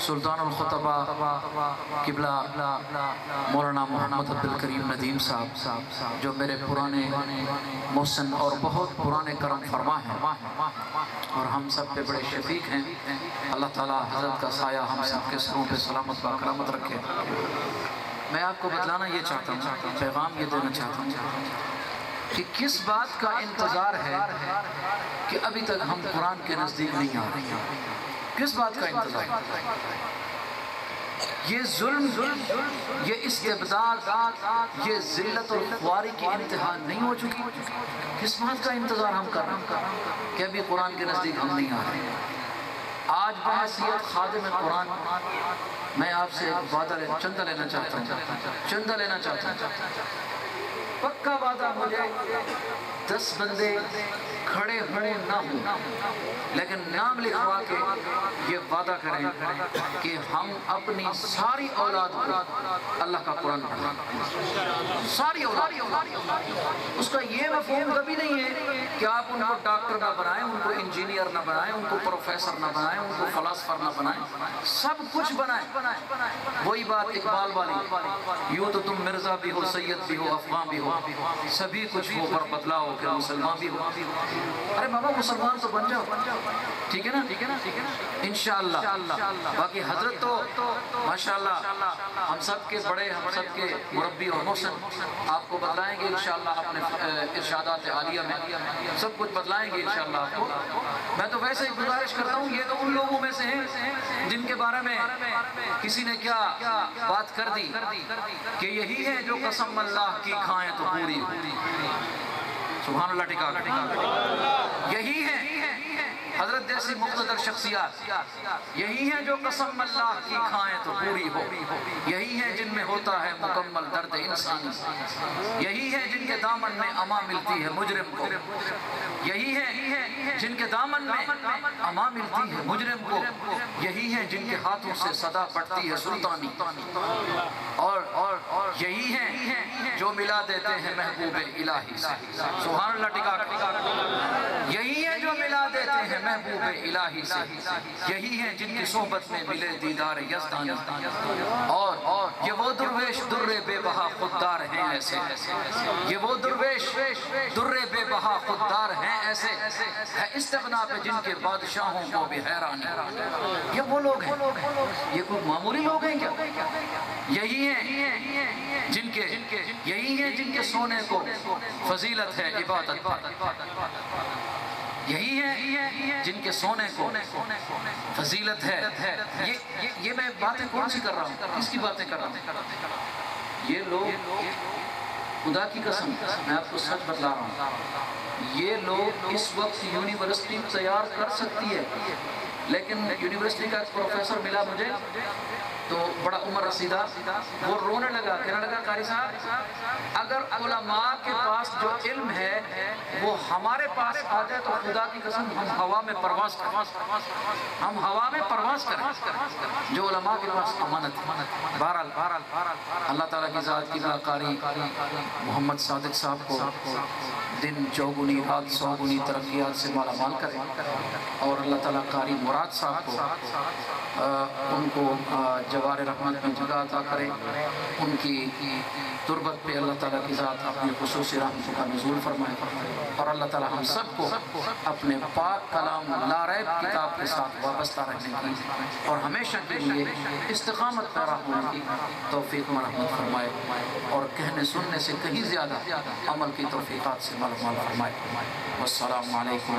سلطان الخطبہ قبلہ مولانا محمد عبدالکریم ندیم صاحب جو میرے پرانے محسن اور بہت پرانے کرم فرما ہیں اور ہم سب پہ بڑے شفیق ہیں. اللہ تعالیٰ حضرت کا سایہ ہم سب کے سروں پہ سلامت و کرامت رکھے. میں آپ کو بتلانا یہ چاہتا ہوں، پیغام یہ دینا چاہتا ہوں کہ کس بات کا انتظار ہے کہ ابھی تک ہم قرآن کے نزدیک نہیں آ رہے. کس بات کا انتظار؟ یہ ظلم، یہ استبداد، یہ ذلت اور خواری کی انتہا نہیں ہو چکی؟ کس بات کا انتظار ہم کر رہے ہیں کہ ابھی قرآن کے نزدیک ہم نہیں آ رہے؟ آج بحیثیت خادم قرآن میں آپ سے چندہ لینا چاہتا ہوں. پکا وعدہ مجھے 10 بندے کھڑے ہوئے نہ ہوں لیکن نام لکھوا کے یہ وعدہ کریں کہ ہم اپنی ساری اولاد کو اللہ کا قرآن پڑھائیں. ساری اولاد. اس کا یہ مفہوم کبھی نہیں ہے کہ آپ ان کو ڈاکٹر نہ بنائیں، ان کو انجینئر نہ بنائیں، ان کو پروفیسر نہ بنائیں، ان کو فلاسفر نہ بنائیں. سب کچھ بنائیں. وہی بات اقبال والی، یوں تو تم مرزا بھی ہو، سید بھی ہو، افغان بھی ہو، سبھی کچھ ہو پر بدلاؤ کہ مسلمان بھی ہو. ارے بابا مسلمان تو بن جاؤ. ٹھیک ہے نا؟ انشاءاللہ. باقی حضرت تو ماشاءاللہ ہم سب کے بڑے، ہم سب کے مربی اور محسن آپ کو بتلائیں گے انشاءاللہ اپنے ارشادات عالیہ میں سب کچھ بتلائیں گے انشاءاللہ آپ کو. میں تو ویسے ہی گزارش کرتا ہوں، یہ تو ان لوگوں میں سے ہیں جن کے بارے میں کسی نے کیا بات کر دی کہ یہی ہے جو قسم اللہ کی کھائیں تو پوری ہو. سبحان اللہ. ٹکا یہی ہے حضرت جیسی مقتدر شخصیات، یہی ہیں جو قسم اللہ کی کھائیں تو پوری ہو. یہی ہیں جن میں ہوتا ہے مکمل درد انسانی. یہی ہیں جن کے دامن میں اما ملتی ہے مجرم کو. یہی ہیں جن کے دامن میں اما ملتی ہے مجرم کو. یہی ہیں جن کے ہاتھوں سے صدا پڑتی ہے سلطانی. اور یہی ہیں جو ملا دیتے ہیں محبوب الہی سے. سبحان اللہ. ٹکا. یہی ہیں جو ملا دیتے ہیں محبوب الہی سے. یہی ہیں جن کی صحبت میں ملے دیدار یزدانی. اور یہ وہ درویش در بے بہا خوددار ہیں ایسے. یہ وہ درویش در بے بہا خوددار ہیں ایسے. ہے استغنا پہ جن کے بادشاہوں کو بھی حیرانی. یہ وہ لوگ ہیں، یہ کوئی معمولی لوگ ہیں کیا؟ یہی ہیں جن کے سونے کو فضیلت ہے عبادت پر. یہی ہے جن کے سونے کو فضیلت ہے. یہ میں باتیں کون سی کر رہا ہوں؟ کس کی باتیں کر رہا ہوں؟ یہ لوگ خدا کی قسم میں آپ کو سچ بتلا رہا ہوں، یہ لوگ اس وقت یونیورسٹی تیار کر سکتی ہے لیکن یونیورسٹی کا ایک پروفیسر ملا مجھے تو بڑا عمر رسیدہ، وہ رونے لگا، کہنے لگا قاری صاحب اگر علماء کے پاس جو علم ہے وہ ہمارے پاس آ جائے تو خدا کی قسم ہم ہوا میں پرواز کریں. جو علماء کے پاس امانت. بہرحال اللہ تعالیٰ کی ذات کی قاری محمد صادق صاحب کو دن چوگنی رات سوگنی ترقیات سے مالا مال کرے اور اللہ تعالیٰ قاری مراد صاحب کو ان کو جوار رحمت میں جگہ عطا کرے. ان کی تربت پہ اللہ تعالیٰ کی ذات اپنی خصوصی رحمتوں کا نزول فرمائے اور اللہ تعالیٰ ہم سب کو اپنے پاک کلام لا ریب کتاب کے ساتھ وابستہ رہنے کی اور ہمیشہ کے لیے استقامت پیرا ہونے کی توفیق و رحمت فرمائے اور کہنے سننے سے کہیں زیادہ عمل کی توفیقات سے مالا مال فرمائے. والسلام علیکم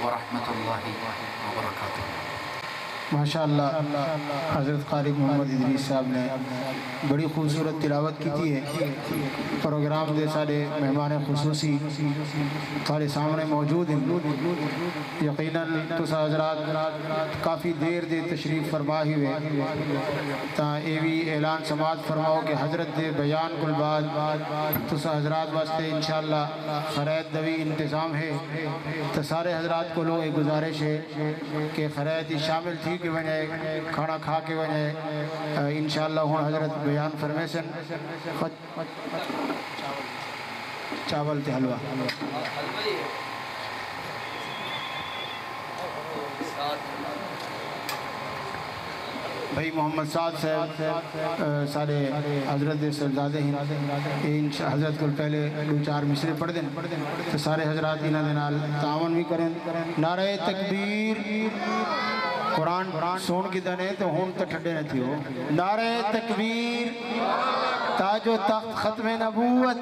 ورحمۃ اللہ وبرکاتہ. ماشاءاللہ حضرت قاری محمد ادریس صاحب نے بڑی خوبصورت تلاوت کی تھی ہے. پروگرام دے سارے مہمان خصوصی تھوڑے سامنے موجود ہیں. یقیناً تسا حضرات کافی دیر دے تشریف فرما ہی ہوئے تا اے بھی اعلان سماعت فرماؤ کہ حضرت دے بیان کل بعد تسا حضرات واسطے انشاءاللہ خرید دوی انتظام ہے. تو سارے حضرات کو لوگ گزارش ہے کہ خرید شامل تھی کے وجہ کھانا کھا کے وجہ انشاءاللہ ہوں حضرت بیان فرمیشن چاول تے حلوہ بھائی محمد سعد صاحب سارے حضرت دے صاحبزادے ہیں حضرت کو پہلے دو چار مصرے پڑھ دیں تو سارے حضرات انہاں دے نال تعاون بھی کریں نعرہ تکبیر قرآن سون کی دنے تو ہون تو ٹھڈے نہ تھی ہو نعرہ تکبیر تاج و تخت ختم نبوت